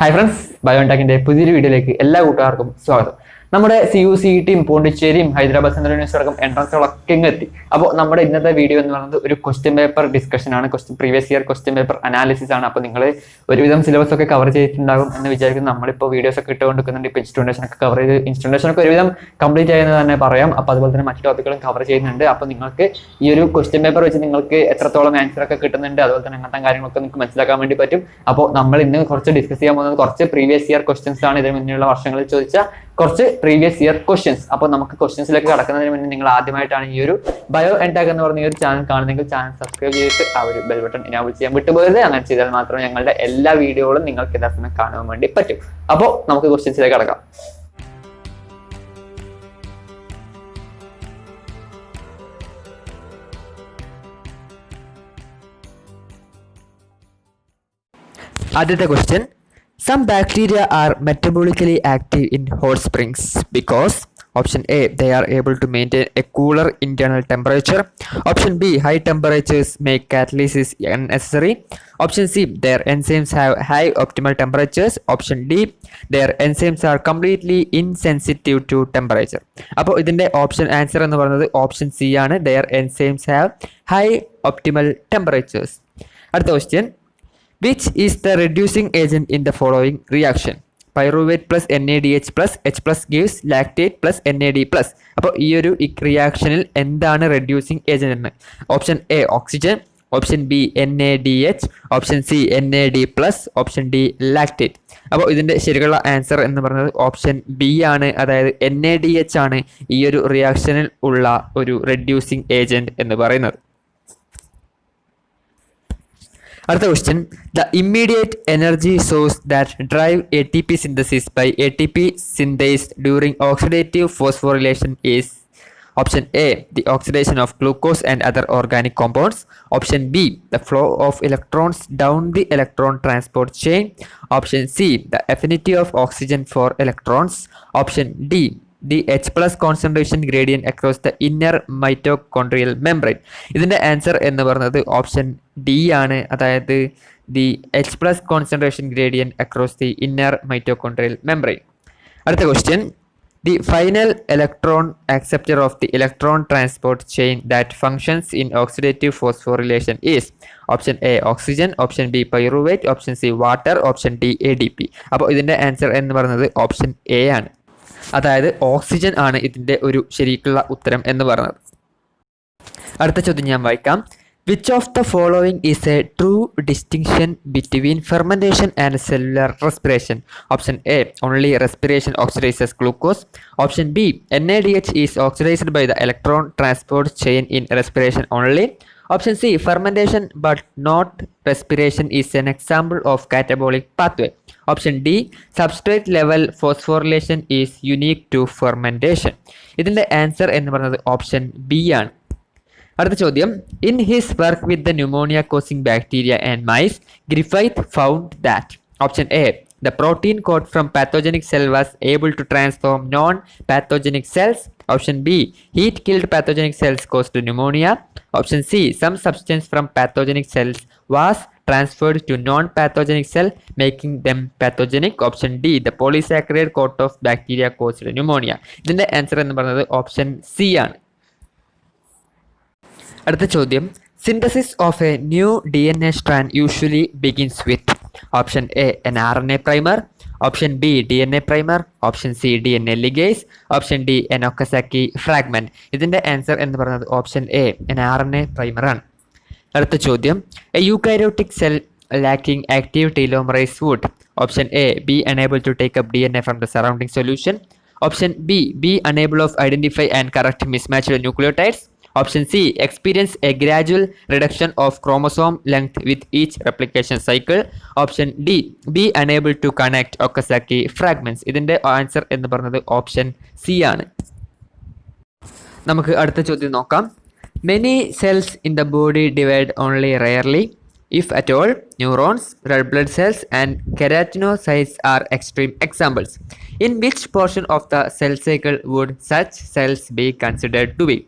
Hi friends, ബയോടെക്കിന്റെ പുതിയൊരു വീഡിയോയിലേക്ക് എല്ലാ കൂട്ടുകാർക്കും സ്വാഗതം. നമ്മുടെ CU/CET പോണ്ടിച്ചേരിയും ഹൈദരാബാദ് സെൻട്രൽ യൂണിവേഴ്സിറ്റി അടക്കം എൻട്രൻസുകളൊക്കെ എത്തി. അപ്പോൾ നമ്മുടെ ഇന്നത്തെ വീഡിയോ എന്ന് പറയുന്നത് ഒരു ക്വസ്റ്റ്യൻ പേപ്പർ ഡിസ്കഷൻ ആണ്, previous year question paper analysis ആണ്. അപ്പോൾ നിങ്ങൾ ഒരുവിധം സിലബസ് ഒക്കെ കവർ ചെയ്തിട്ടുണ്ടാകും എന്ന് വിചാരിക്കുന്നു. നമ്മളിപ്പോൾ വീഡിയോസ് ഒക്കെ ഇട്ടുകൊണ്ടിരിക്കുന്നുണ്ട്. ഇപ്പോൾ ഇൻസ്ട്രുമെന്റേഷൻ ഒക്കെ കവർ ചെയ്ത് ഇൻസ്ട്രുമെന്റേഷൻ ഒക്കെ ഒരുവിധം കംപ്ലീറ്റ് ചെയ്യുന്നത് തന്നെ പറയാം. അപ്പോൾ അതുപോലെ തന്നെ മറ്റു ടോപ്പിക്കുകളും കവർ ചെയ്യുന്നുണ്ട്. അപ്പോൾ നിങ്ങൾക്ക് ഈ ഒരു ക്വസ്റ്റ്യൻ പേപ്പർ വെച്ച് നിങ്ങൾക്ക് എത്രത്തോളം ആൻസർ ഒക്കെ കിട്ടുന്നുണ്ട്, അതുപോലെ തന്നെ അങ്ങനത്തെ കാര്യങ്ങളൊക്കെ നിങ്ങൾക്ക് മനസ്സിലാക്കാൻ വേണ്ടി പറ്റും. അപ്പോൾ നമ്മൾ ഇന്ന് കുറച്ച് ഡിസ്കസ് ചെയ്യാൻ പോകുന്നത് കുറച്ച് പ്രീവിയസ് ഇയർ ക്വസ്റ്റ്യൻസ് ആണ്. ഇതിന് മുന്നിലുള്ള വർഷങ്ങളിൽ ചോദിച്ച കുറച്ച് പ്രീവിയസ് ഇയർ ക്വസ്റ്റ്യൻസ്. അപ്പോൾ നമുക്ക് ക്വസ്റ്റ്യൻസിലേക്ക് കടക്കുന്നതിന് മുന്നേ നിങ്ങൾ ആദ്യമായിട്ടാണ് ഈ ഒരു ബയോടെക് എന്ന് പറഞ്ഞ ഈ ഒരു ചാനൽ കാണുന്നെങ്കിൽ ചാനൽ സബ്സ്ക്രൈബ് ചെയ്തിട്ട് ആ ഒരു ബെൽ ബട്ടൺ എനേബിൾ ചെയ്യാൻ വിട്ടുപോകരുത്. അങ്ങനെ ചെയ്താൽ മാത്രമേ ഞങ്ങളുടെ എല്ലാ വീഡിയോകളും നിങ്ങൾക്ക് യഥാർത്ഥം കാണാൻ വേണ്ടി പറ്റും. അപ്പോൾ നമുക്ക് ക്വസ്റ്റ്യൻസിലേക്ക് കടക്കാം. ആദ്യത്തെ question: Some bacteria are metabolically active in hot springs because option A, they are able to maintain a cooler internal temperature. Option B, high temperatures make catalysis unnecessary. Option C, their enzymes have high optimal temperatures. Option D, their enzymes are completely insensitive to temperature. അപ്പോൾ ഇതിന്റെ option answer എന്ന് പറയുന്നത് option C ആണ്. their enzymes have high optimal temperatures. അടുത്ത question: Which is the reducing agent in the following reaction? Pyruvate plus NADH plus H plus gives lactate plus NAD plus. അപ്പോൾ ഈ ഒരു റിയാക്ഷനിൽ എന്താണ് reducing agent എന്ന്? Option A oxygen, option B NADH, option C NAD plus, option D lactate. അപ്പോൾ ഇതിന്റെ ശരിക്കുള്ള answer എന്ന് പറയുന്നത് ഓപ്ഷൻ ബി ആണ്. അതായത് NADH ആണ് ഈ ഒരു റിയാക്ഷനിൽ ഉള്ള ഒരു റെഡ്യൂസിങ് ഏജന്റ് എന്ന് പറയുന്നത്. അടുത്ത question: The immediate energy source that drive ATP synthesis by ATP synthase during oxidative phosphorylation is option A, the oxidation of glucose and other organic compounds. Option B, the flow of electrons down the electron transport chain. Option C, the affinity of oxygen for electrons. Option D, the H plus concentration gradient across the inner mitochondrial membrane. ഇതിന്റെ answer എന്ന് പറയുന്നത് option D ആണ്. അതായത് the H plus concentration gradient across the inner mitochondrial membrane. അടുത്ത question: The final electron acceptor of the electron transport chain that functions in oxidative phosphorylation is option A, oxygen, option B, pyruvate, option C, water, option D, ADP. അപ്പോൾ ഇതിന്റെ answer എന്ന് പറയുന്നത് option A ആണ്. അതായത് oxygen ആണ് ഇതിന്റെ ഒരു ശരിക്കുള്ള ഉത്തരം എന്ന് പറയുന്നത്. അടുത്ത ചോദ്യം ഞാൻ വായിക്കാം. Which of the following is a true distinction between fermentation and cellular respiration? Option A, only respiration oxidizes glucose. Option B, NADH is oxidized by the electron transport chain in respiration only. Option C, fermentation but not respiration is an example of catabolic pathway. Option D, substrate level phosphorylation is unique to fermentation. ഇതിന്റെ answer എന്ന് പറയുന്നത് option B ആണ്. അടുത്ത ചോദ്യം: In his work with the pneumonia causing bacteria and mice, Griffith found that option A, the protein code from pathogenic cell was able to transform non-pathogenic cells. Option B, heat killed pathogenic cells caused pneumonia. Option C, some substance from pathogenic cells was transferred to non-pathogenic cell making them pathogenic. Option D, the polysaccharide coat of bacteria caused pneumonia. ഇതിന്റെ answer എന്ന് പറയുന്നത് option C ആണ്. അടുത്ത ചോദ്യം: Synthesis of a new DNA strand usually begins with option A, an RNA primer. Option B, DNA primer. Option C, DNA ligase. Option D, an Okazaki fragment. ഇതിന്റെ answer എന്ന് പറയുന്നത് option A, an RNA primer ആണ്. അടുത്ത ചോദ്യം: A eukaryotic cell lacking active telomerase would option A, be unable to take up DNA from the surrounding solution. Option B, be unable to identify and correct mismatched nucleotides. Option C, experience a gradual reduction of chromosome length with each replication cycle. Option D, be unable to connect Okazaki fragments. ഇതിന്റെ answer എന്ന് പറയുന്നത് option C ആണ്. നമുക്ക് അടുത്ത ചോദ്യം നോക്കാം. Many cells in the body divide only rarely. If at all, neurons, red blood cells, and keratinocytes are extreme examples. In which portion of the cell cycle would such cells be considered to be?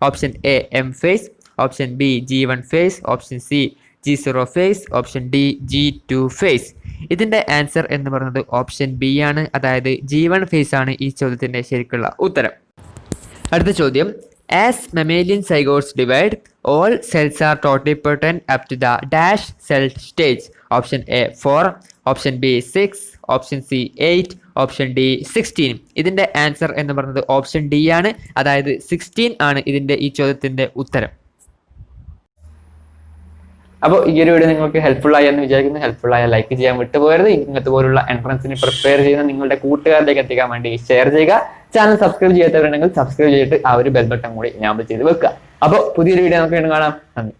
Option A, M phase. Option B, G1 phase. Option C, G0 phase. Option D, G2 phase. ഇതിന്റെ answer എന്ന് പറയുന്നത് option B ആണ്, അതായത് G1 face ആണ് ഈ ചോദ്യത്തിന്റെ ശരിക്കുള്ള ഉത്തരം. അടുത്ത ചോദ്യം, as mammalian zygotes divide, all cells are totipotent up to the dash cell stage. Option A 4, option B 6, option C 8, option D 16. ഇതിന്റെ ആൻസർ എന്ന് പറയുന്നത് ഓപ്ഷൻ ഡി ആണ്, അതായത് 16 ആണ് ഇതിന്റെ ഈ ചോദ്യത്തിന്റെ ഉത്തരം. അപ്പോൾ ഈ ഒരു വീഡിയോ നിങ്ങൾക്ക് ഹെൽപ്ഫുൾ ആയി എന്ന് വിചാരിക്കുന്നു. ഹെൽപ്ഫുൾ ആയ ലൈക്ക് ചെയ്യാൻ വിട്ടുപോകരുത്. ഇങ്ങനത്തെ പോലുള്ള എൻട്രൻസിന് പ്രിപ്പയർ ചെയ്യുന്ന നിങ്ങളുടെ കൂട്ടുകാരിലേക്ക് എത്തിക്കാൻ വേണ്ടി ഷെയർ ചെയ്യുക. ചാനൽ സബ്സ്ക്രൈബ് ചെയ്യാത്തവരുണ്ടെങ്കിൽ സബ്സ്ക്രൈബ് ചെയ്തിട്ട് ആ ഒരു ബെൽ ബട്ടൺ കൂടി എനാബിൾ ചെയ്ത് വെക്കുക. അപ്പോൾ പുതിയൊരു വീഡിയോ നമുക്ക് കാണാം. നന്ദി.